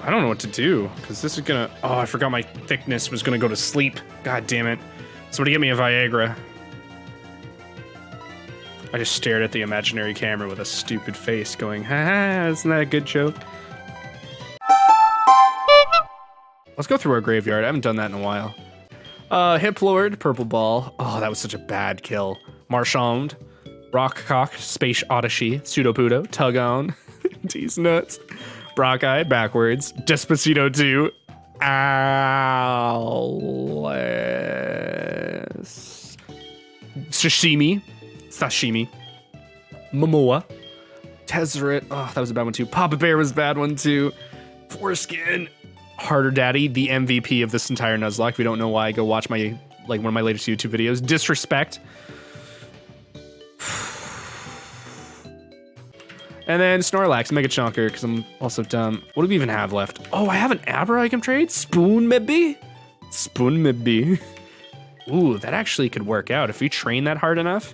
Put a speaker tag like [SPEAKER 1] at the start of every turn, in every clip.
[SPEAKER 1] I don't know what to do, because this is gonna... Oh, I forgot my thickness was gonna go to sleep. God damn it. Somebody get me a Viagra. I just stared at the imaginary camera with a stupid face going, ha, isn't that a good joke? Let's go through our graveyard. I haven't done that in a while. Hip Lord, Purple Ball. Oh, that was such a bad kill. Marchand, Rockcock, Space Odyssey, Pseudopudo, Tug On, These Nuts, Brockeye, Backwards, Despacito 2, Alice, Sashimi, Momoa, Tezzeret. Oh, that was a bad one too. Papa Bear was a bad one too. Foreskin, Harder Daddy, the MVP of this entire Nuzlocke. If you don't know why, go watch my one of my latest YouTube videos. Disrespect. And then Snorlax, Mega Chonker, because I'm also dumb. What do we even have left? Oh, I have an Abra I can trade? Spoon maybe? Spoon maybe. Ooh, that actually could work out if we train that hard enough.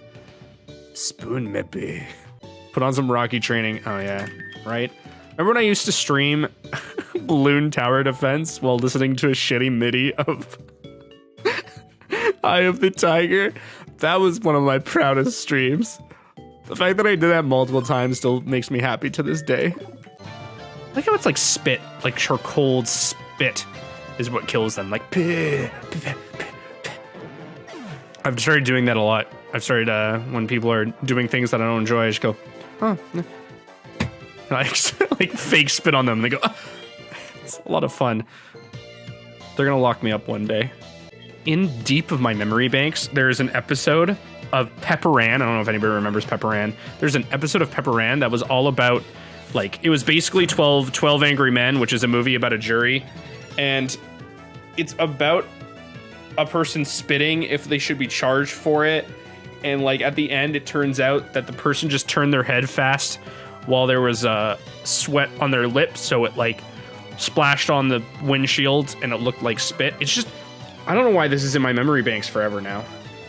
[SPEAKER 1] Spoon maybe. Put on some Rocky training. Oh yeah, right? Remember when I used to stream Balloon Tower Defense while listening to a shitty MIDI of Eye of the Tiger? That was one of my proudest streams. The fact that I did that multiple times still makes me happy to this day. I like how it's like spit, like her cold spit is what kills them. Like, peh, peh, peh, peh. I've started doing that a lot. I've started, when people are doing things that I don't enjoy, I just go, oh. Like fake spit on them. And they go, oh. It's a lot of fun. They're gonna lock me up one day. In deep of my memory banks, there's an episode of Pepperan. I don't know if anybody remembers Pepperan. There's an episode of Pepperan that was all about, like, it was basically 12 Angry Men, which is a movie about a jury. And it's about a person spitting if they should be charged for it. And, like, at the end, it turns out that the person just turned their head fast while there was sweat on their lips. So it, like, splashed on the windshield and it looked like spit. It's just, I don't know why this is in my memory banks forever now.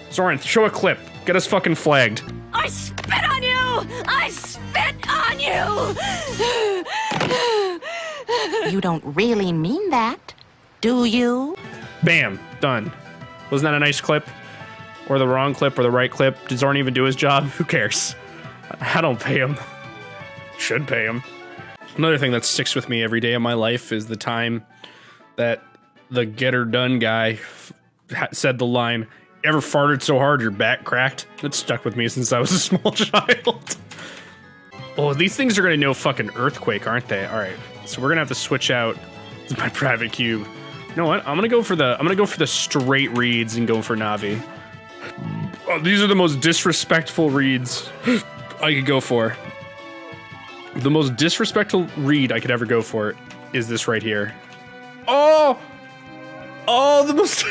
[SPEAKER 1] Soren, show a clip. Get us fucking flagged.
[SPEAKER 2] I spit on you! I spit on you! You don't really mean that, do you?
[SPEAKER 1] Bam. Done. Wasn't that a nice clip? Or the wrong clip or the right clip? Did Soren even do his job? Who cares? I don't pay him. Should pay him. Another thing that sticks with me every day of my life is the time that the Get Her Done guy said the line, "Ever farted so hard your back cracked?" That stuck with me since I was a small child. Oh, these things are gonna know fucking earthquake, aren't they? All right, so we're gonna have to switch out my private cube. You know what? I'm gonna go for the straight reads and go for Navi. Oh, these are the most disrespectful reads I could go for. The most disrespectful read I could ever go for is this right here. Oh, the most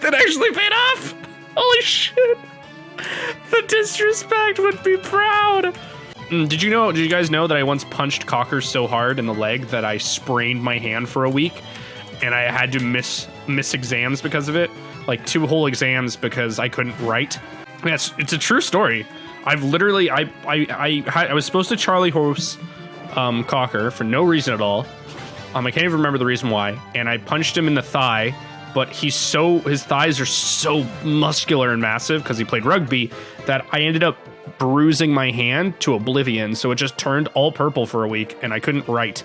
[SPEAKER 1] that actually paid off. Holy shit. The disrespect would be proud. Did you guys know that I once punched Cocker so hard in the leg that I sprained my hand for a week and I had to miss exams because of it? Like 2 whole exams because I couldn't write. It's a true story. I've literally, I was supposed to Charlie horse Cocker for no reason at all. I can't even remember the reason why. And I punched him in the thigh, but his thighs are so muscular and massive because he played rugby that I ended up bruising my hand to oblivion. So it just turned all purple for a week and I couldn't write.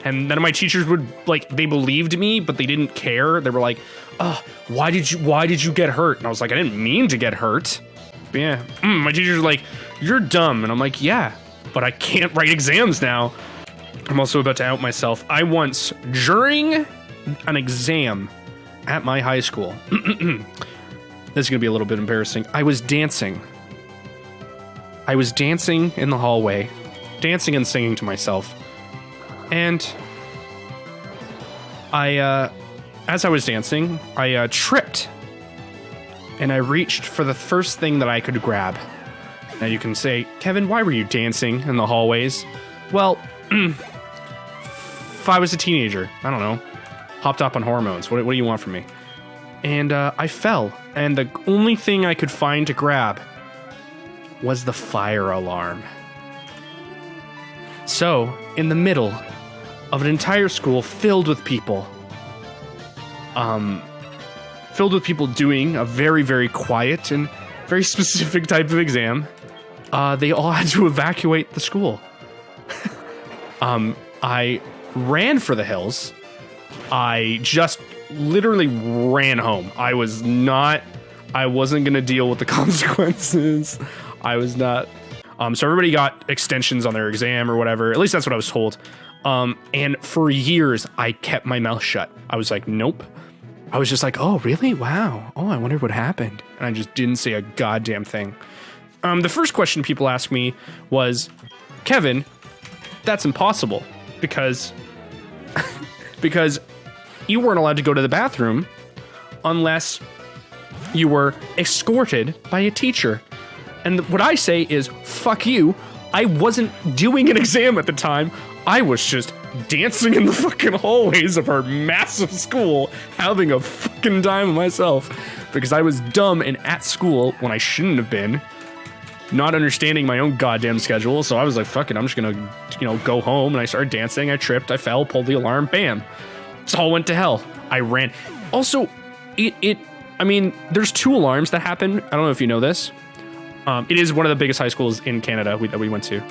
[SPEAKER 1] And none of my teachers would, like, they believed me, but they didn't care. They were like, oh, why did you get hurt? And I was like, I didn't mean to get hurt. But yeah, my teachers were like, you're dumb. And I'm like, yeah, but I can't write exams now. I'm also about to out myself. I once, during an exam at my high school, this is gonna be a little bit embarrassing. I was dancing in the hallway, dancing and singing to myself. And as I was dancing, I tripped and I reached for the first thing that I could grab. Now you can say, Kevin, why were you dancing in the hallways? Well, if I was a teenager, I don't know, hopped up on hormones. What do you want from me? And I fell, and the only thing I could find to grab was the fire alarm. So, in the middle of an entire school filled with people. Filled with people doing a very, very quiet and very specific type of exam. They all had to evacuate the school. I ran for the hills. I just literally ran home. I wasn't going to deal with the consequences. I was not. So everybody got extensions on their exam or whatever. At least that's what I was told. And for years, I kept my mouth shut. I was like, nope. I was just like, oh, really? Wow. Oh, I wonder what happened. And I just didn't say a goddamn thing. The first question people asked me was, Kevin, that's impossible because you weren't allowed to go to the bathroom unless you were escorted by a teacher. And what I say is, fuck you. I wasn't doing an exam at the time. I was just dancing in the fucking hallways of our massive school, having a fucking time of myself because I was dumb and at school when I shouldn't have been, not understanding my own goddamn schedule. So I was like, fuck it, I'm just gonna, go home. And I started dancing. I tripped, I fell, pulled the alarm, bam. It all went to hell. I ran. Also, I mean, there's 2 alarms that happen. I don't know if you know this. It is one of the biggest high schools in Canada that we went to.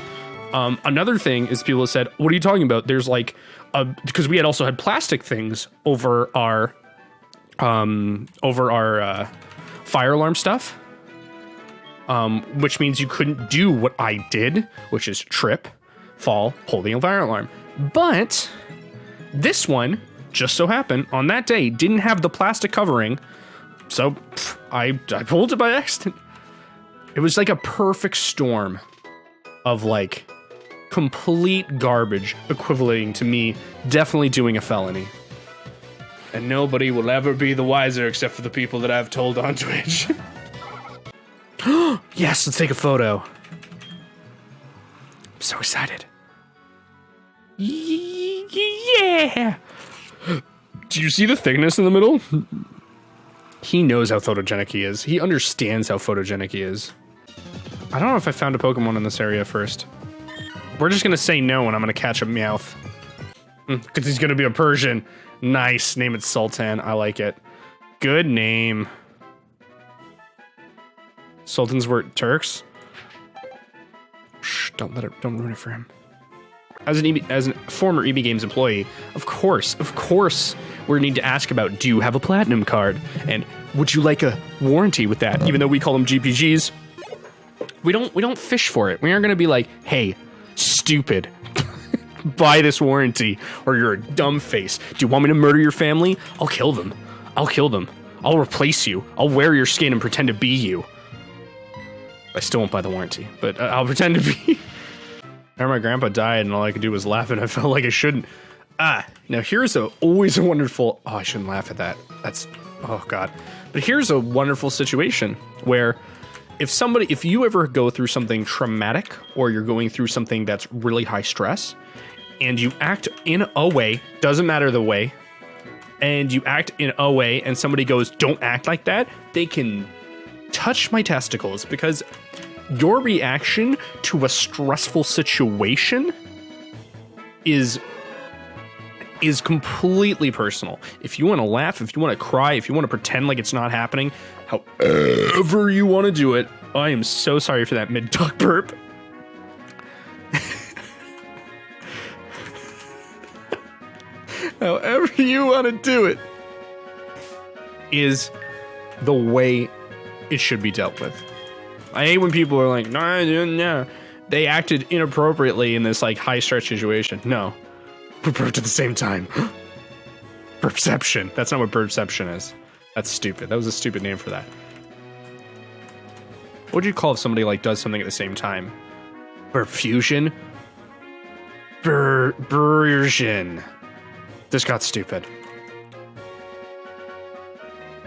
[SPEAKER 1] Another thing is people have said, what are you talking about? There's like, because we had also had plastic things over our fire alarm stuff, which means you couldn't do what I did, which is trip, fall, holding a fire alarm. But this one, just so happened, on that day, didn't have the plastic covering, so I pulled it by accident. It was like a perfect storm of like complete garbage equating to me definitely doing a felony. And nobody will ever be the wiser except for the people that I've told on Twitch. Yes, let's take a photo. I'm so excited. Yeah! Do you see the thickness in the middle? He knows how photogenic he is. He understands how photogenic he is. I don't know if I found a Pokemon in this area first. We're just gonna say no and I'm gonna catch a Meowth. Because he's gonna be a Persian. Nice. Name it Sultan. I like it. Good name. Sultans were Turks? Shh, don't ruin it for him. As a former EB Games employee, of course, we need to ask about, do you have a platinum card? And would you like a warranty with that? Even though we call them GPGs, we don't fish for it. We aren't gonna be like, hey, stupid, buy this warranty, or you're a dumb face. Do you want me to murder your family? I'll kill them. I'll replace you. I'll wear your skin and pretend to be you. I still won't buy the warranty, but I'll pretend to be. I remember my grandpa died and all I could do was laugh and I felt like I shouldn't. Now here's always a wonderful, I shouldn't laugh at that. That's, oh God. But here's a wonderful situation where if you ever go through something traumatic or you're going through something that's really high stress and you act in a way, doesn't matter the way, and you act in a way and somebody goes, don't act like that, they can touch my testicles because your reaction to a stressful situation is completely personal. If you want to laugh, if you want to cry, if you want to pretend like it's not happening, however you want to do it, I am so sorry for that mid-talk burp. However you want to do it is the way it should be dealt with. I hate when people are like, no. They acted inappropriately in this like high stress situation. No. We burped at the same time. Perception. That's not what perception is. That's stupid. That was a stupid name for that. What would you call if somebody like does something at the same time? Perfusion? Version. This got stupid.